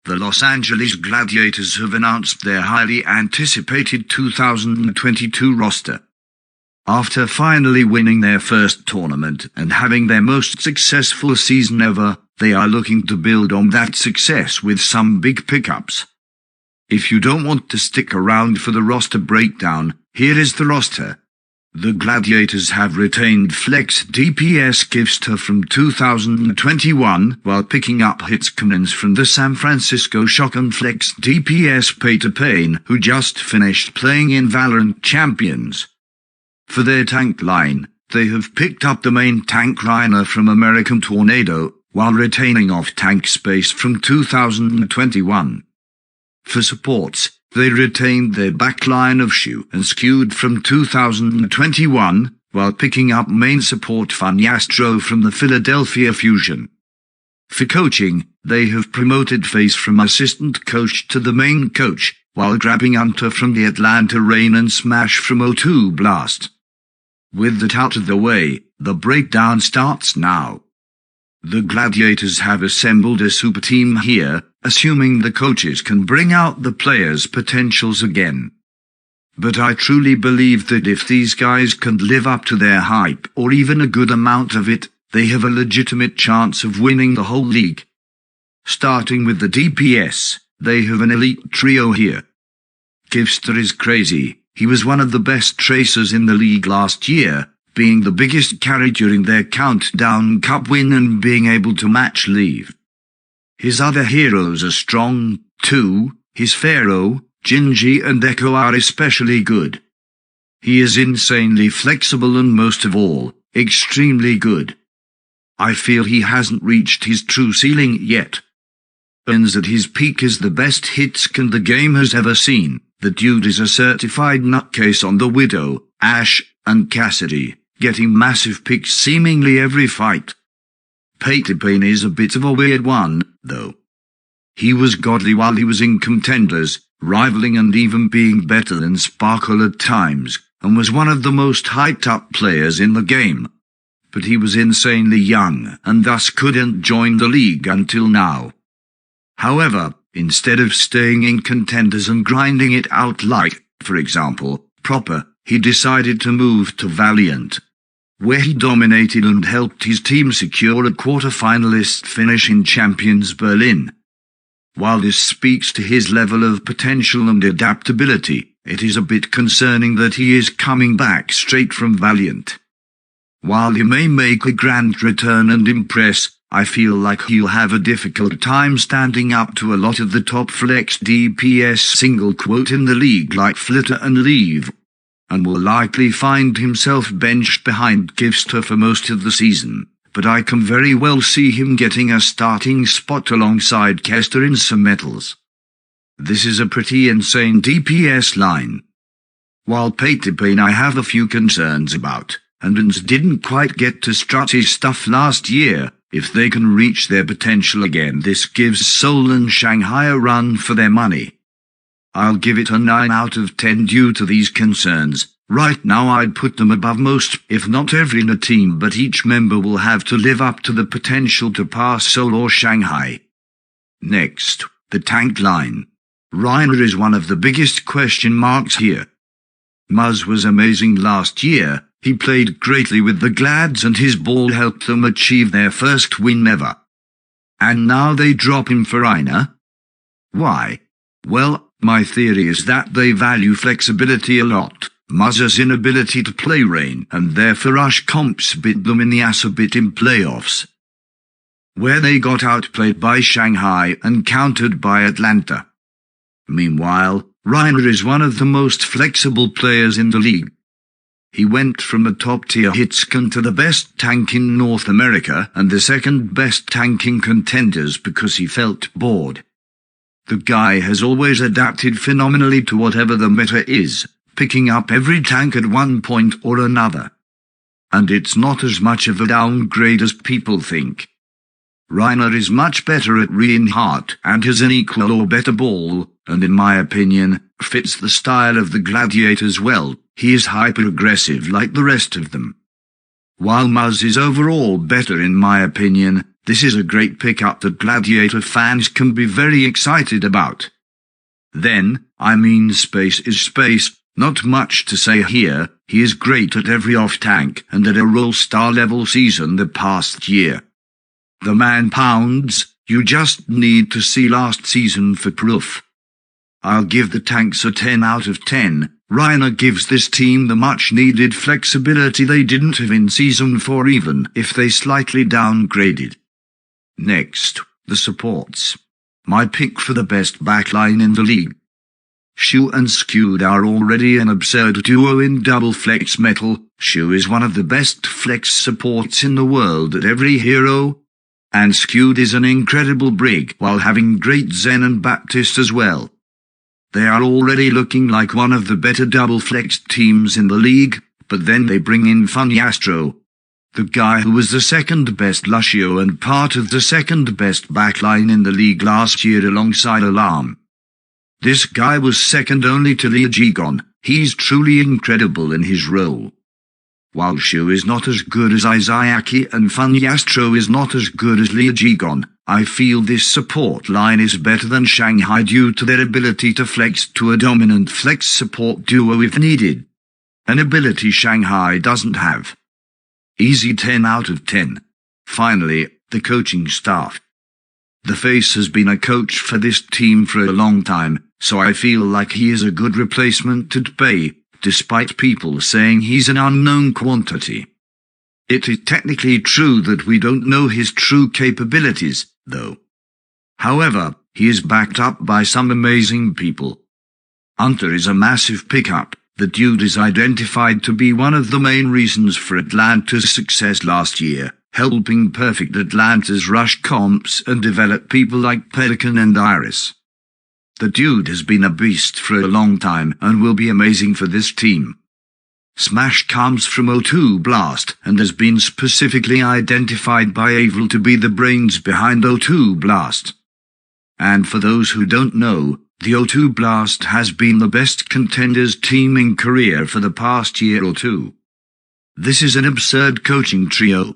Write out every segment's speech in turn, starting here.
the Los Angeles Gladiators have announced their highly anticipated 2022 roster. After finally winning their first tournament and having their most successful season ever, they are looking to build on that success with some big pickups. If you don't want to stick around for the roster breakdown, here is the roster. The Gladiators have retained flex DPS Kevster from 2021 while picking up Hitskins from the San Francisco Shock and flex DPS Payto, who just finished playing in Valorant Champions. For their tank line, they have picked up the main tank Reiner from American Tornado, while retaining off-tank space from 2021. For supports, they retained their backline of Shu and Skewed from 2021, while picking up main support Astro from the Philadelphia Fusion. For coaching, they have promoted Face from assistant coach to the main coach, while grabbing Hunter from the Atlanta Reign and Smash from O2 Blast. With that out of the way, the breakdown starts now. The Gladiators have assembled a super team here, assuming the coaches can bring out the players' potentials again. But I truly believe that if these guys can live up to their hype, or even a good amount of it, they have a legitimate chance of winning the whole league. Starting with the DPS, they have an elite trio here. Kevster is crazy. He was one of the best tracers in the league last year, being the biggest carry during their Countdown Cup win and being able to match leave. His other heroes are strong, too. His Pharaoh, Gingy and Echo are especially good. He is insanely flexible and most of all, extremely good. I feel he hasn't reached his true ceiling yet. Burns at his peak is the best hitscan the game has ever seen. The dude is a certified nutcase on the Widow, Ashe, and Cassidy, getting massive picks seemingly every fight. Payto is a bit of a weird one, though. He was godly while he was in Contenders, rivaling and even being better than Sparkle at times, and was one of the most hyped-up players in the game. But he was insanely young, and thus couldn't join the league until now. However, instead of staying in Contenders and grinding it out like, for example, Proper, he decided to move to Valiant, where he dominated and helped his team secure a quarter-finalist finish in Champions Berlin. While this speaks to his level of potential and adaptability, it is a bit concerning that he is coming back straight from Valiant. While he may make a grand return and impress, I feel like he'll have a difficult time standing up to a lot of the top flex DPS single quote in the league like Flitter and Leave, and will likely find himself benched behind Kevster for most of the season, but I can very well see him getting a starting spot alongside Kevster in some metals. This is a pretty insane DPS line. While Payto I have a few concerns about, and didn't quite get to strut his stuff last year. If they can reach their potential again, this gives Seoul and Shanghai a run for their money. I'll give it a 9 out of 10 due to these concerns. Right now I'd put them above most, if not every in a team, but each member will have to live up to the potential to pass Seoul or Shanghai. Next, the tank line. Reiner is one of the biggest question marks here. Muzz was amazing last year. He played greatly with the Glads and his ball helped them achieve their first win ever. And now they drop him for Reiner? Why? Well, my theory is that they value flexibility a lot. Muzz's inability to play Reign and therefore rush comps bit them in the ass a bit in playoffs, where they got outplayed by Shanghai and countered by Atlanta. Meanwhile, Reiner is one of the most flexible players in the league. He went from a top-tier hitscan to the best tank in North America and the second-best tank in Contenders because he felt bored. The guy has always adapted phenomenally to whatever the meta is, picking up every tank at one point or another. And it's not as much of a downgrade as people think. Reiner is much better at Reinhardt and has an equal or better ball, and in my opinion, fits the style of the Gladiators well. He is hyper-aggressive like the rest of them. While Muzz is overall better in my opinion, This is a great pickup that Gladiator fans can be very excited about. Then, space is space, not much to say here. He is great at every off-tank and at a all-star level season the past year. The man pounds, you just need to see last season for proof. I'll give the tanks a 10 out of 10. Reiner gives this team the much-needed flexibility they didn't have in Season 4 even if they slightly downgraded. Next, the supports. My pick for the best backline in the league. Shu and Skewed are already an absurd duo in double flex metal. Shu is one of the best flex supports in the world at every hero, and Skewed is an incredible brig while having great Zen and Baptist as well. They are already looking like one of the better double flex teams in the league, but then they bring in funny Astro, the guy who was the second best Lucio and part of the second best backline in the league last year alongside Alarm. This guy was second only to Leogigon. He's truly incredible in his role. While Shu is not as good as Izayaki and funny Astro is not as good as Leogigon, I feel this support line is better than Shanghai due to their ability to flex to a dominant flex support duo if needed. An ability Shanghai doesn't have. Easy 10 out of 10. Finally, the coaching staff. The Face has been a coach for this team for a long time, so I feel like he is a good replacement to Pay, despite people saying he's an unknown quantity. It is technically true that we don't know his true capabilities, though. However, he is backed up by some amazing people. Hunter is a massive pickup. The dude is identified to be one of the main reasons for Atlanta's success last year, helping perfect Atlanta's rush comps and develop people like Pelican and Iris. The dude has been a beast for a long time and will be amazing for this team. Smash comes from O2 Blast and has been specifically identified by Avril to be the brains behind O2 Blast. And for those who don't know, the O2 Blast has been the best contenders team in Korea for the past year or two. This is an absurd coaching trio.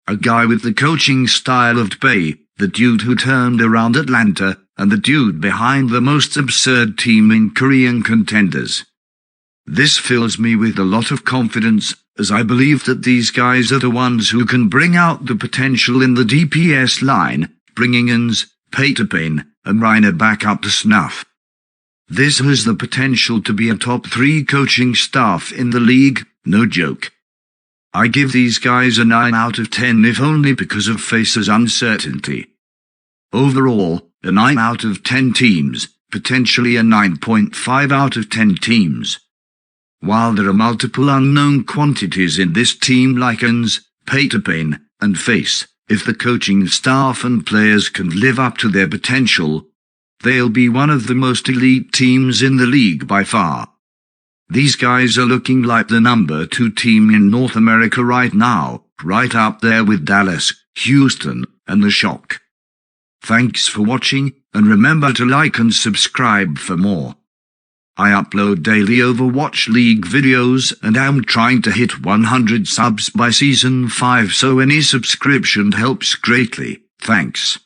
A guy with the coaching style of Bay, the dude who turned around Atlanta, and the dude behind the most absurd team in Korean contenders. This fills me with a lot of confidence, as I believe that these guys are the ones who can bring out the potential in the DPS line, bringing Ins, Payto and reiner back up to snuff. This has the potential to be a top 3 coaching staff in the league, no joke. I give these guys a 9 out of 10 if only because of Face's uncertainty. Overall, a 9 out of 10 teams, potentially a 9.5 out of 10 teams. While there are multiple unknown quantities in this team like Ins, Payto and Face, if the coaching staff and players can live up to their potential, they'll be one of the most elite teams in the league by far. These guys are looking like the number 2 team in North America right now, right up there with Dallas, Houston, and the Shock. Thanks for watching, and remember to like and subscribe for more. I upload daily Overwatch League videos and am trying to hit 100 subs by Season 5, so any subscription helps greatly. Thanks.